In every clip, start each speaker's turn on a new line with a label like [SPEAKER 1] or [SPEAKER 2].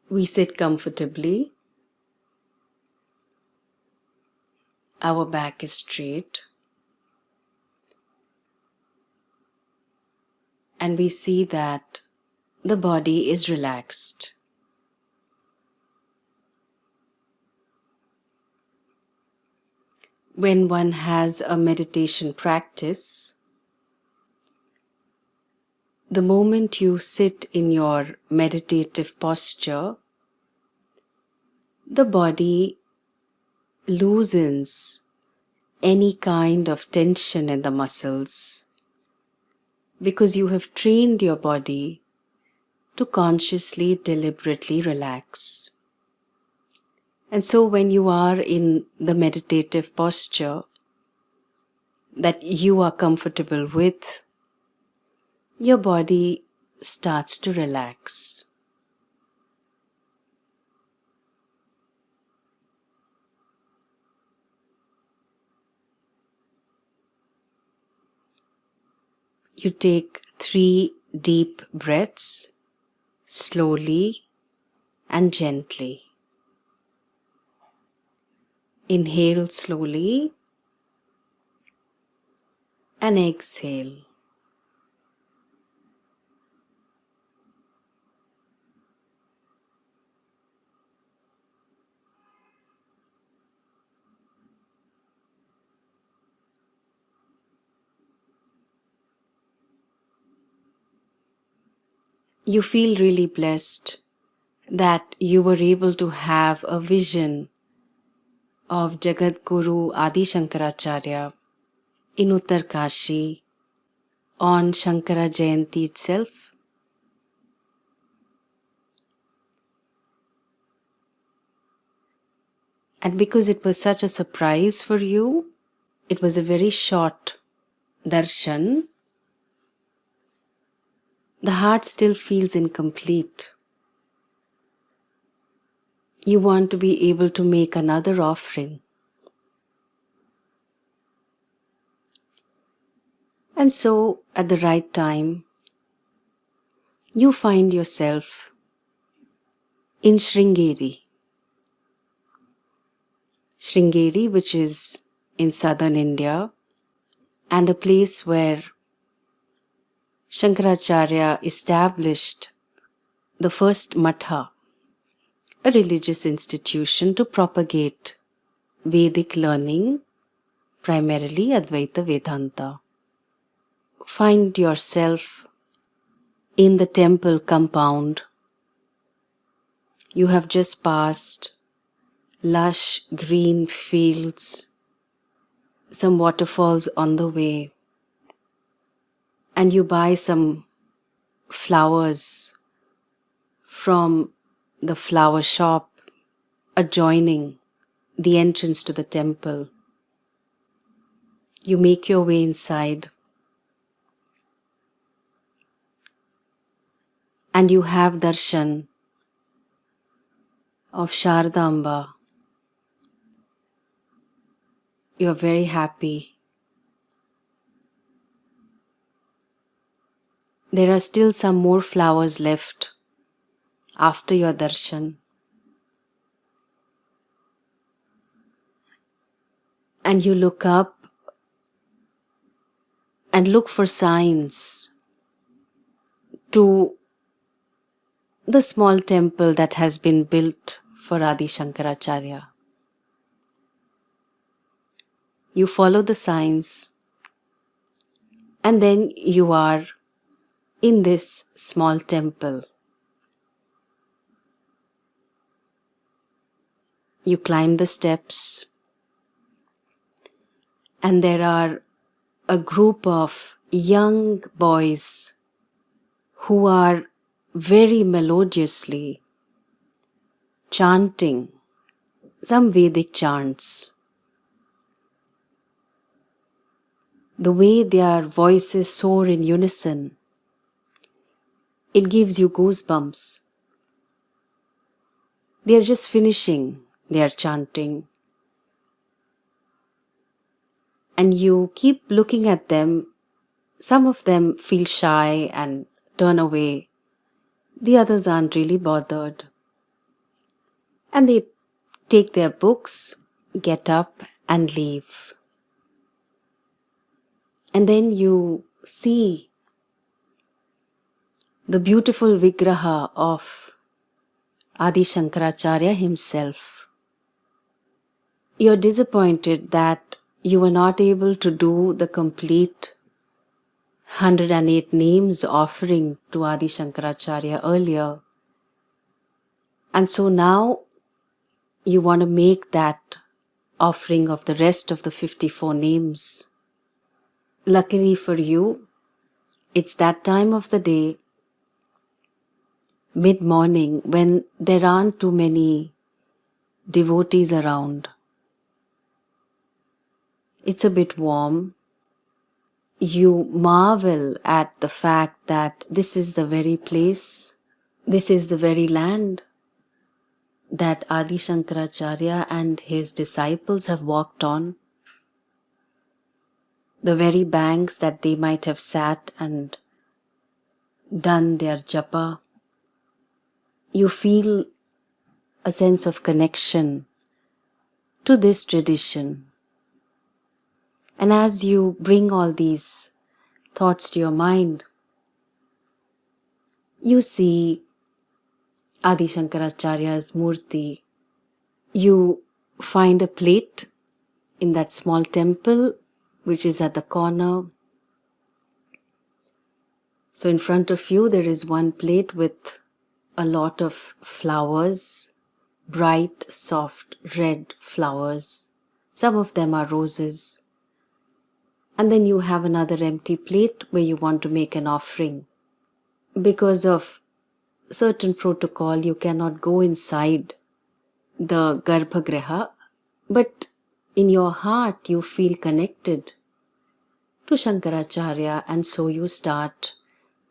[SPEAKER 1] We sit comfortably. Our back is straight. And we see that the body is relaxed. When one has a meditation practice, the moment you sit in your meditative posture, the body loosens any kind of tension in the muscles because you have trained your body to consciously, deliberately relax. And so when you are in the meditative posture that you are comfortable with, your body starts to relax. You take 3 deep breaths, slowly and gently. Inhale slowly and exhale. You feel really blessed that you were able to have a vision of Jagat Guru Adi Shankaracharya in Uttarkashi on Shankara Jayanti itself. And because it was such a surprise for you, it was a very short darshan, the heart still feels incomplete. You want to be able to make another offering. And so, at the right time, you find yourself in Sringeri. Sringeri, which is in southern India, and a place where Shankaracharya established the first matha, a religious institution to propagate Vedic learning, primarily Advaita Vedanta. Find yourself in the temple compound. You have just passed lush green fields, some waterfalls on the way, and you buy some flowers from the flower shop adjoining the entrance to the temple. You make your way inside and you have darshan of Shardamba. You are very happy. There are still some more flowers left after your darshan. And you look up and look for signs to the small temple that has been built for Adi Shankaracharya. You follow the signs and then you are in this small temple. You climb the steps and there are a group of young boys who are very melodiously chanting some Vedic chants. The way their voices soar in unison, it gives you goosebumps. They are just finishing their chanting. And you keep looking at them. Some of them feel shy and turn away. The others aren't really bothered. And they take their books, get up and leave. And then you see the beautiful Vigraha of Adi Shankaracharya himself. You're disappointed that you were not able to do the complete 108 names offering to Adi Shankaracharya earlier. And so now you want to make that offering of the rest of the 54 names. Luckily for you, it's that time of the day, mid-morning, when there aren't too many devotees around. It's a bit warm. You marvel at the fact that this is the very place, this is the very land that Adi Shankaracharya and his disciples have walked on, the very banks that they might have sat and done their japa. You feel a sense of connection to this tradition. And as you bring all these thoughts to your mind, you see Adi Shankaracharya's murti. You find a plate in that small temple which is at the corner. So in front of you there is one plate with a lot of flowers, bright, soft, red flowers. Some of them are roses. And then you have another empty plate where you want to make an offering. Because of certain protocol, you cannot go inside the Garbhagriha, but in your heart you feel connected to Shankaracharya, and so you start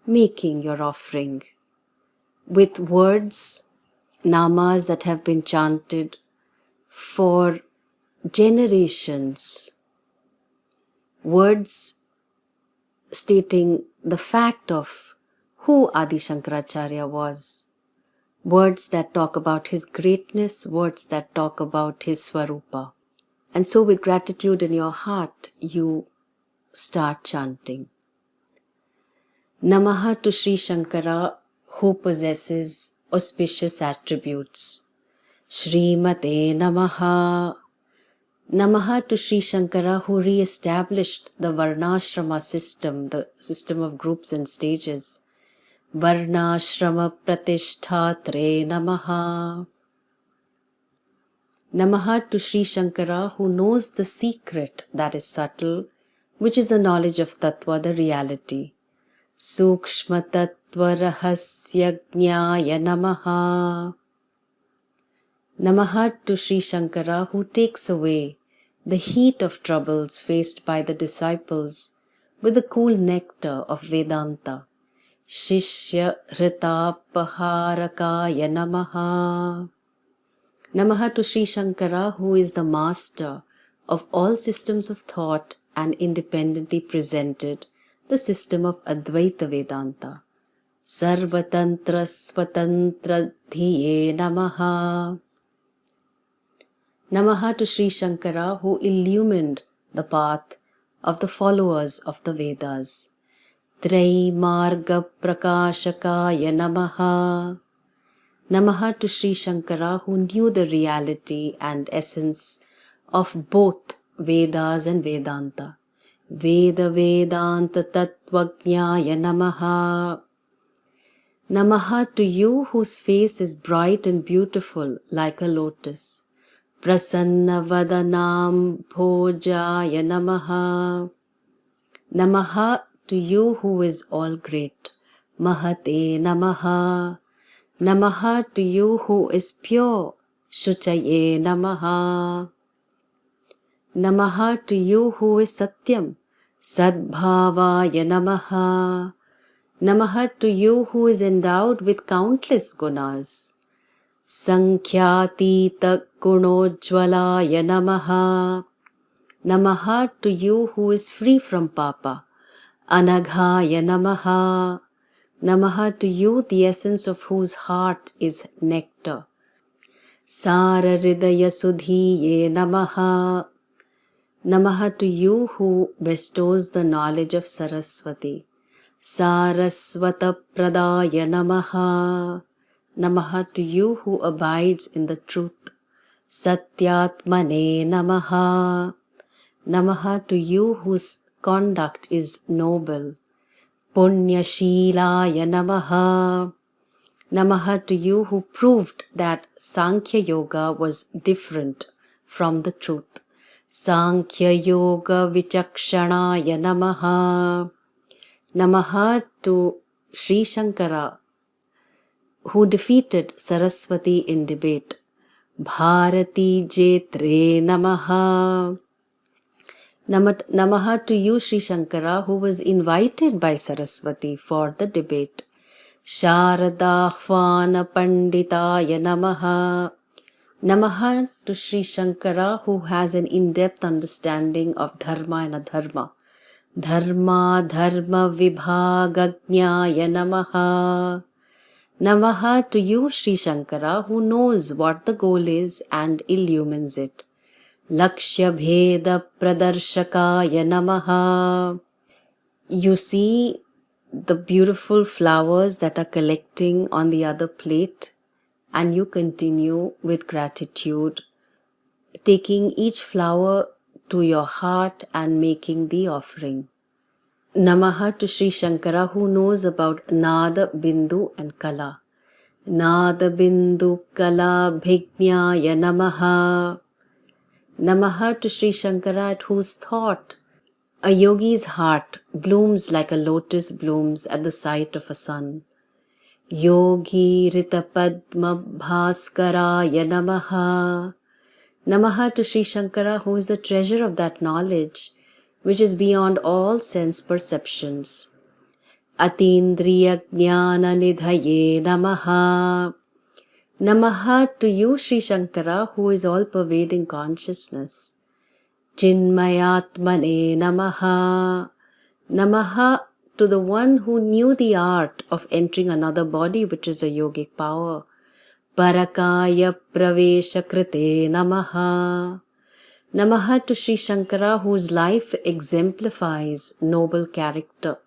[SPEAKER 1] making your offering with words, namas that have been chanted for generations, words stating the fact of who Adi Shankaracharya was, words that talk about his greatness, words that talk about his Swarupa. And so with gratitude in your heart, you start chanting. Namaha to Sri Shankara, who possesses auspicious attributes. Shrimate Namaha. Namaha to Sri Shankara, who re-established the Varnashrama system, the system of groups and stages. Varnashrama Pratishthatre Namaha. Namaha to Sri Shankara, who knows the secret that is subtle, which is the knowledge of Tattva, the reality. Sukshma Tattva Rahasya Jnaya Namaha. Namaha to Sri Shankara, who takes away the heat of troubles faced by the disciples with the cool nectar of Vedanta. Shishya Hritapaharakaya Namaha. Namaha to Sri Shankara, who is the master of all systems of thought and independently presented the system of Advaita Vedanta. Sarvatantra Swatantra Dhiye Namaha. Namaha to Sri Shankara, who illumined the path of the followers of the Vedas. Traimarga Prakashakaya Namaha. Namaha to Sri Shankara, who knew the reality and essence of both Vedas and Vedanta. Veda Vedanta Tattvajnaya Namaha. Namaha to you, whose face is bright and beautiful like a lotus. Prasanna Vadanam Bhojaya Namaha. Namaha to you, who is all great. Mahate Namaha. Namaha to you, who is pure. Shuchaye Namaha. Namaha to you, who is Satyam. Sadbhavaya Namaha. Namaha to you, who is endowed with countless gunas. Sankhyatita Gunojvalaya Namaha. Namaha to you, who is free from papa. Anaghaya Namaha. Namaha to you, the essence of whose heart is nectar. Sararidaya Sudhiye Namaha. Namaha to you who bestows the knowledge of Saraswati. Saraswata Pradaya Namaha. Namaha to you who abides in the truth. Satyatmane Namaha. Namaha to you whose conduct is noble. Punyashilaya Namaha. Namaha to you who proved that Sankhya Yoga was different from the truth. Sankhya Yoga Vichakshanaya Namaha. Namaha to Sri Shankara who defeated Saraswati in debate. Bharati Jetre Namaha. Namaha to you, Sri Shankara, who was invited by Saraswati for the debate. Sharadahvana Panditaya Namaha. Namaha to Sri Shankara, who has an in-depth understanding of Dharma and Adharma. Dharma Dharma Vibhagajnaya Namaha. Namaha to you, Sri Shankara, who knows what the goal is and illumines it. Lakshya Bheda Pradarshakaya Namaha. You see the beautiful flowers that are collecting on the other plate, and you continue with gratitude, taking each flower to your heart and making the offering. Namaha to Sri Shankara, who knows about Nada, Bindu and Kala. Nada, Bindu, Kala, Bhignyaya Namaha. Namaha to Sri Shankara, at whose thought a yogi's heart blooms like a lotus blooms at the sight of a sun. Yogi Rita Padma Bhaskaraya Namaha. Namaha to Sri Shankara, who is the treasure of that knowledge which is beyond all sense perceptions. Atindriya Jnana Nidhaye Namaha. Namaha to you, Sri Shankara, who is all-pervading consciousness. Chinmayatmane Namaha. Namaha to the one who knew the art of entering another body, which is a yogic power. Parakaya Pravesha Krite Namaha. Namaha to Sri Shankara, whose life exemplifies noble character.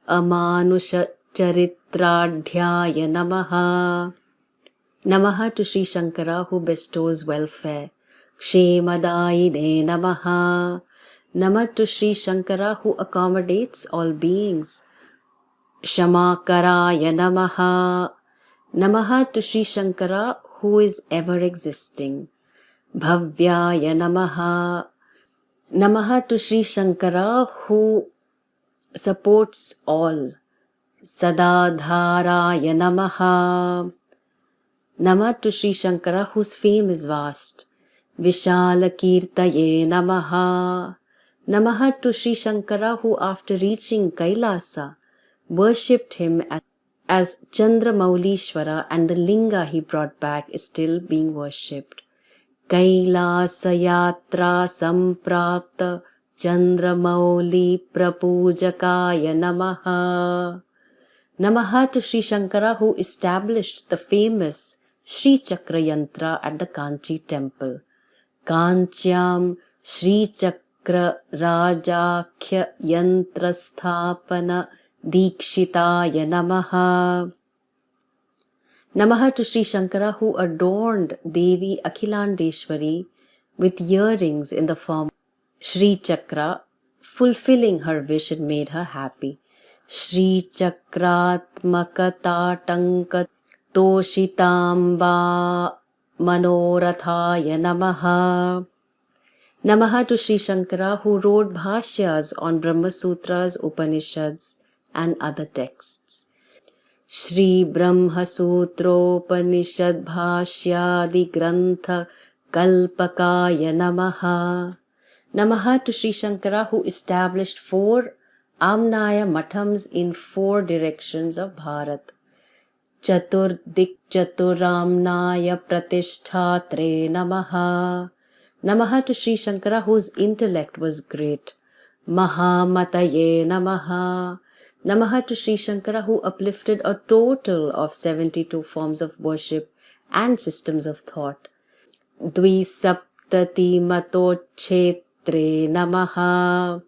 [SPEAKER 1] Amanusha Charitradhyaya Namaha. Namaha to Sri Shankara, who bestows welfare. Kshemadayine Namaha. Namaha to Sri Shankara, who accommodates all beings. Shamakaraya Namaha. Namaha to Sri Shankara, who is ever existing. Bhavyaya Namaha. Namaha to Sri Shankara, who supports all. Sadadharaya Namaha. Namaha to Sri Shankara, whose fame is vast. Vishala Kirtaye Namaha. Namaha to Sri Shankara, who after reaching Kailasa worshipped him as Chandramaulishwara, and the linga he brought back is still being worshipped. Kailasa Yatra Samprapta Chandramauli Prapujakaya Namaha. Namaha to Sri Shankara, who established the famous Sri Chakra Yantra at the Kanchi temple. Kanchyam Sri Chakra Rajakhya Yantra Sthapana Dikshitaya Namaha. Namaha to Sri Shankara, who adorned Devi Akhilandeshwari with earrings in the form of Sri Chakra, fulfilling her wish and made her happy. Shri Chakratmaka Tatanka Toshitamba Manorathaya Namaha. Namaha to Sri Shankara, who wrote bhashyas on Brahma Sutras, Upanishads and other texts. Shri Brahma Sutropanishad Bhashyadi Grantha Kalpakaya Namaha. Namaha to Sri Shankara, who established 4 Amnaya Mathams in 4 directions of Bharat. Chaturdik Chaturamnaya Pratishthatre Namaha. Namaha to Sri Shankara, whose intellect was great. Mahamataye Namaha. Namaha to Sri Shankara, who uplifted a total of 72 forms of worship and systems of thought. Dvisaptati Matochetre Namaha.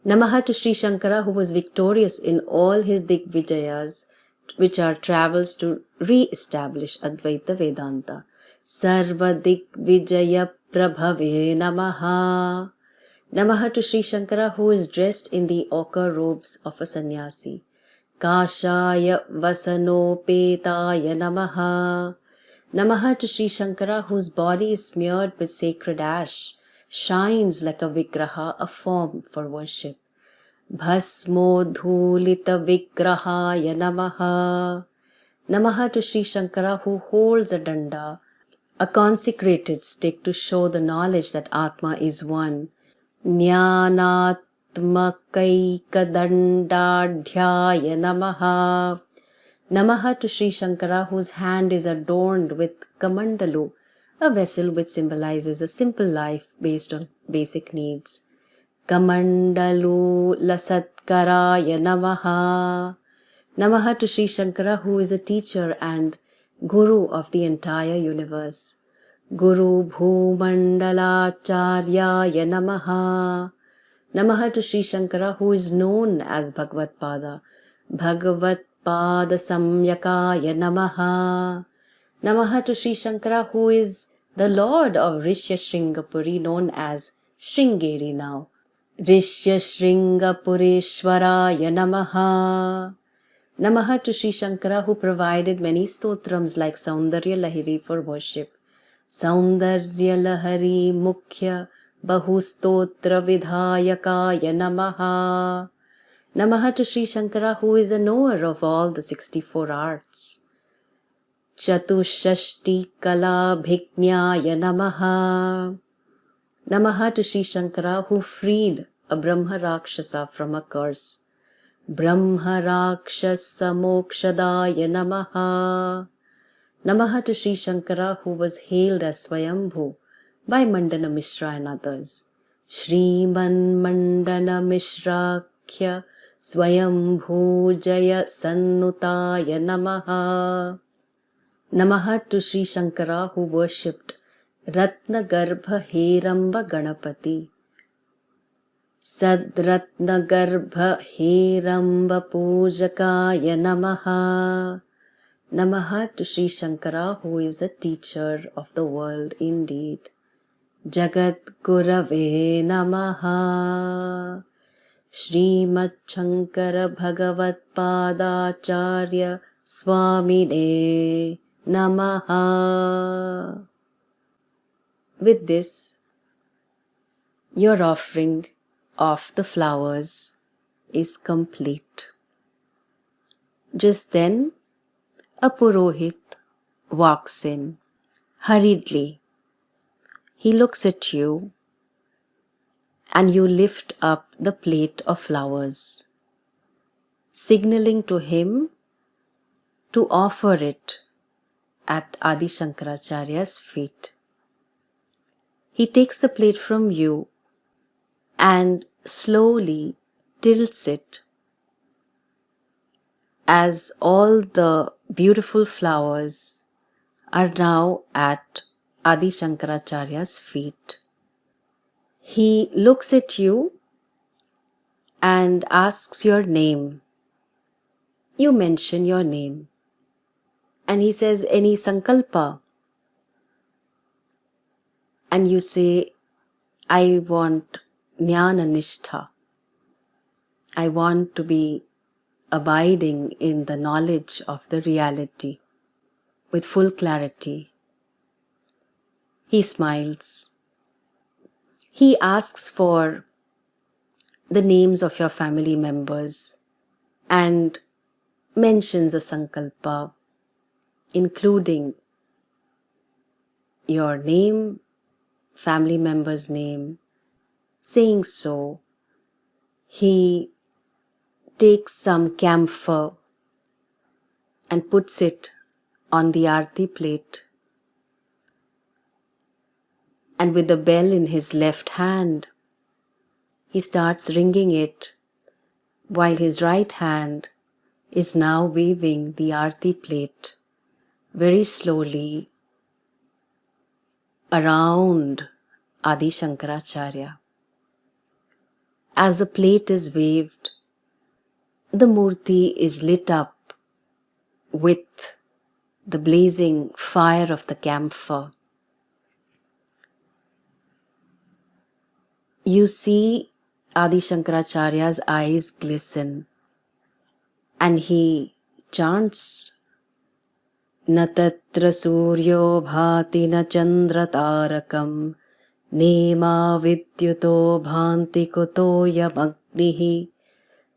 [SPEAKER 1] Namaha to Sri Shankara, who was victorious in all his Digvijayas, which are travels to re-establish Advaita Vedanta. Sarva Digvijaya Prabhave Namaha. Namaha to Sri Shankara, who is dressed in the ochre robes of a sannyasi. Kashaya Vasanopetaya Namaha. Namaha to Sri Shankara, whose body is smeared with sacred ash, shines like a vigraha, a form for worship. Bhasmodhulita vigrahaya namaha. Namaha to Sri Shankara, who holds a danda, a consecrated stick to show the knowledge that Atma is one. Jnanatmakaikadandadhyaya namaha. Namaha to Sri Shankara, whose hand is adorned with kamandalu, a vessel which symbolizes a simple life based on basic needs. Kamandalu lasatkaraya namaha. Namaha to Sri Shankara, who is a teacher and guru of the entire universe. Guru Bhumandalacharyaya namaha. Namaha to Sri Shankara, who is known as Bhagavad Pada. Bhagavad Pada Samyakaya namaha. Namaha to Sri Shankara, who is the Lord of Rishya Shringapuri, known as Sringeri now. Rishya Shringapureshwaraya namaha. Namaha to Sri Shankara, who provided many stotrams like Saundarya Lahiri for worship. Saundarya Lahari Mukhya Bahustotra Vidhayakaya namaha. Namaha to Sri Shankara, who is a knower of all the 64 arts. Chatushashti Kala Bhiknyaya namaha. Namaha to Sri Shankara, who freed a Brahma Rakshasa from a curse. Brahma Rakshasa Mokshadaya namaha. Namaha to Sri Shankara, who was hailed as Swayambhu by Mandana Mishra and others. Shriman Mandana Mishrakhya Swayambhu Jaya Sannutaya namaha. Namaha to Sri Shankara, who worshipped Ratna Garbha Heramba Ganapati. Sadratna Garbha Heramba Pujakaya namaha. Namaha to Sri Shankara, who is a teacher of the world indeed. Jagat Gurave namaha. Srimad Shankara Bhagavad Padacharya Swamine namaha. With this, your offering of the flowers is complete. Just then, a Purohit walks in hurriedly. He looks at you and you lift up the plate of flowers, signaling to him to offer it at Adi Shankaracharya's feet. He takes the plate from you and slowly tilts it as all the beautiful flowers are now at Adi Shankaracharya's feet. He looks at you and asks your name. You mention your name. And he says, any sankalpa? And you say, I want jnana nishtha. I want to be abiding in the knowledge of the reality with full clarity. He smiles. He asks for the names of your family members and mentions a sankalpa, including your name, family member's name. Saying so, he takes some camphor and puts it on the aarti plate. And with the bell in his left hand, he starts ringing it, while his right hand is now waving the aarti plate very slowly around Adi Shankaracharya. As the plate is waved, the murti is lit up with the blazing fire of the camphor. You see Adi Shankaracharya's eyes glisten and he chants, "Na tatra suryo bhati na chandra tarakam nema vidyuto bhanti kuto yamagnihi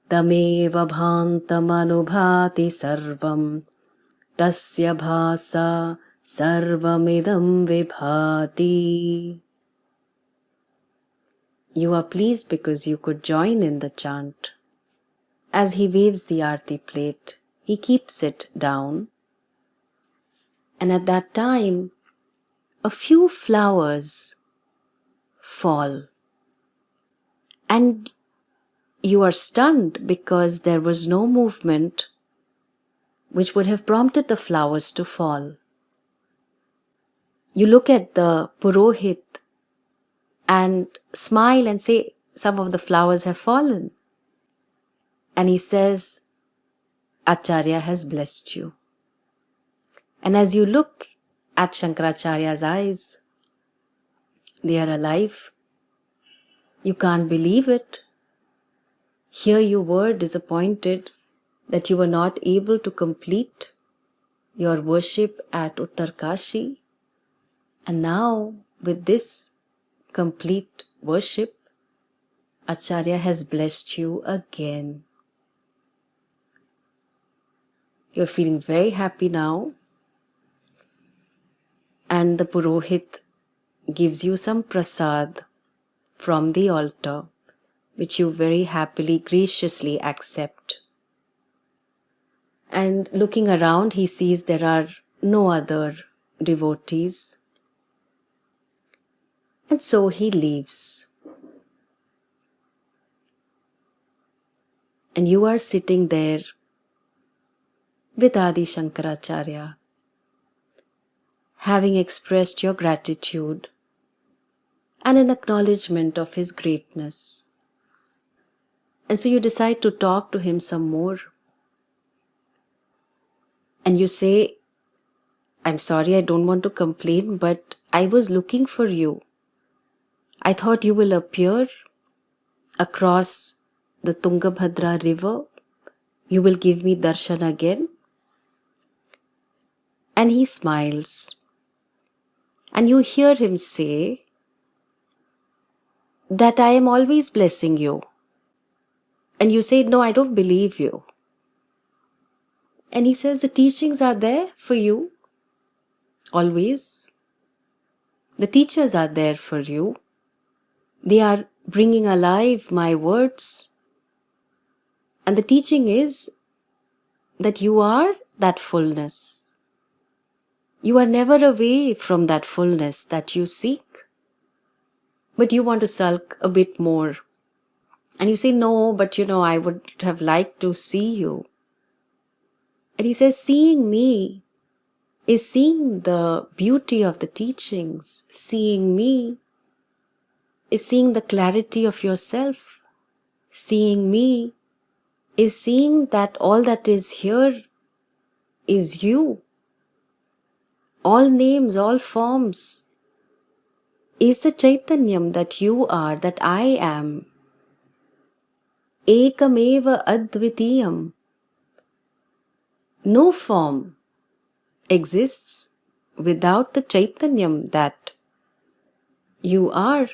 [SPEAKER 1] tameva bhantam anubhati sarvam tasya bhasa sarvamidam vibhati." You are pleased because you could join in the chant. As he waves the aarti plate, he keeps it down. And at that time, a few flowers fall. And you are stunned because there was no movement which would have prompted the flowers to fall. You look at the Purohit and smile and say, "Some of the flowers have fallen." And he says, "Acharya has blessed you." And as you look at Shankaracharya's eyes, they are alive. You can't believe it. Here you were disappointed that you were not able to complete your worship at Uttarkashi. And now, with this complete worship, Acharya has blessed you again. You're feeling very happy now. And the Purohit gives you some prasad from the altar, which you very happily, graciously accept. And looking around, he sees there are no other devotees. And so he leaves. And you are sitting there with Adi Shankaracharya, having expressed your gratitude and an acknowledgement of his greatness. And so you decide to talk to him some more. And you say, "I'm sorry, I don't want to complain, but I was looking for you. I thought you will appear across the Tungabhadra river. You will give me darshan again." And he smiles. And you hear him say that I am always blessing you. And you say, "No, I don't believe you." And he says, "The teachings are there for you. Always. The teachers are there for you. They are bringing alive my words. And the teaching is that you are that fullness. You are never away from that fullness that you seek. But you want to sulk a bit more. And you say, "No, but I would have liked to see you." And he says, "Seeing me is seeing the beauty of the teachings. Seeing me is seeing the clarity of yourself. Seeing me is seeing that all that is here is you. All names, all forms is the Chaitanyam that you are, that I am. Ekameva advitiyam. No form exists without the Chaitanyam that you are."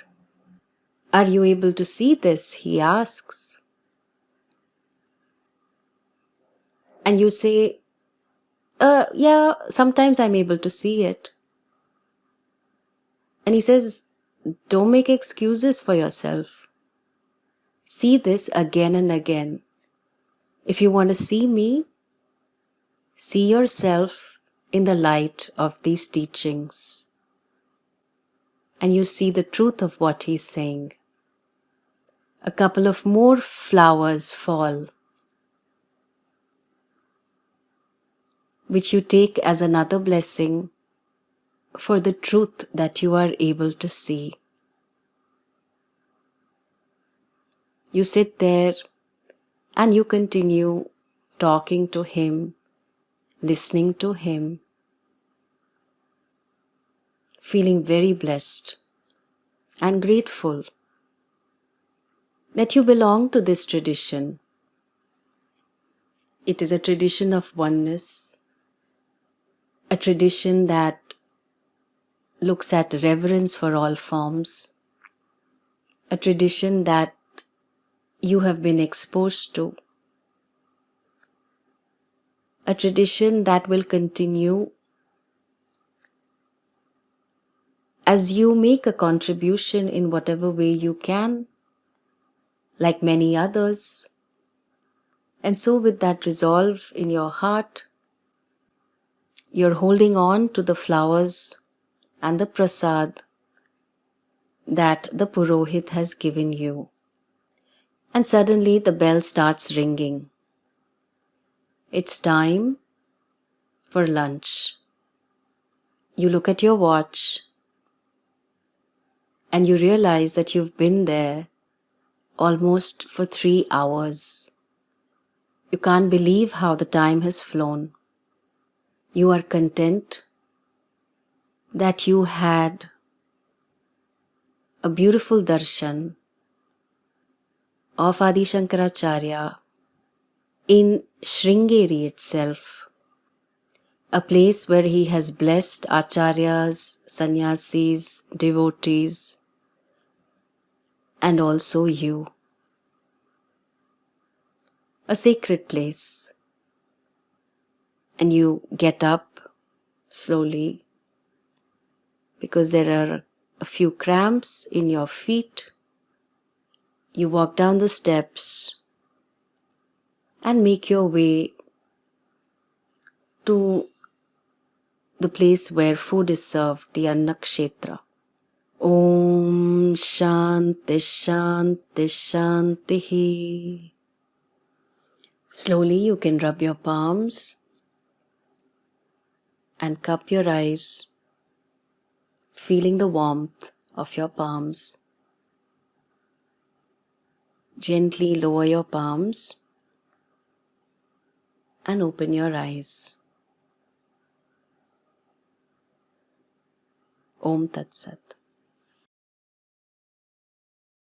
[SPEAKER 1] Are you able to see this? He asks. And you say, "Yeah, sometimes I'm able to see it." And he says, "Don't make excuses for yourself. See this again and again. If you want to see me, see yourself in the light of these teachings." And you see the truth of what he's saying. A couple of more flowers fall. which you take as another blessing for the truth that you are able to see. You sit there and you continue talking to him, listening to him, feeling very blessed and grateful that you belong to this tradition. It is a tradition of oneness, a tradition that looks at reverence for all forms, a tradition that you have been exposed to, a tradition that will continue as you make a contribution in whatever way you can, like many others. And so with that resolve in your heart, you're holding on to the flowers and the prasad that the Purohit has given you. And suddenly the bell starts ringing. It's time for lunch. You look at your watch and you realize that you've been there almost for 3 hours. You can't believe how the time has flown. You are content that you had a beautiful darshan of Adi Shankaracharya in Sringeri itself, a place where he has blessed acharyas, sannyasis, devotees, and also you. A sacred place. And you get up slowly because there are a few cramps in your feet. You walk down the steps and make your way to the place where food is served, the Annakshetra. Om Shanti Shanti Shantihi. Slowly you can rub your palms and cup your eyes, feeling the warmth of your palms. Gently lower your palms and open your eyes. Om Tat Sat.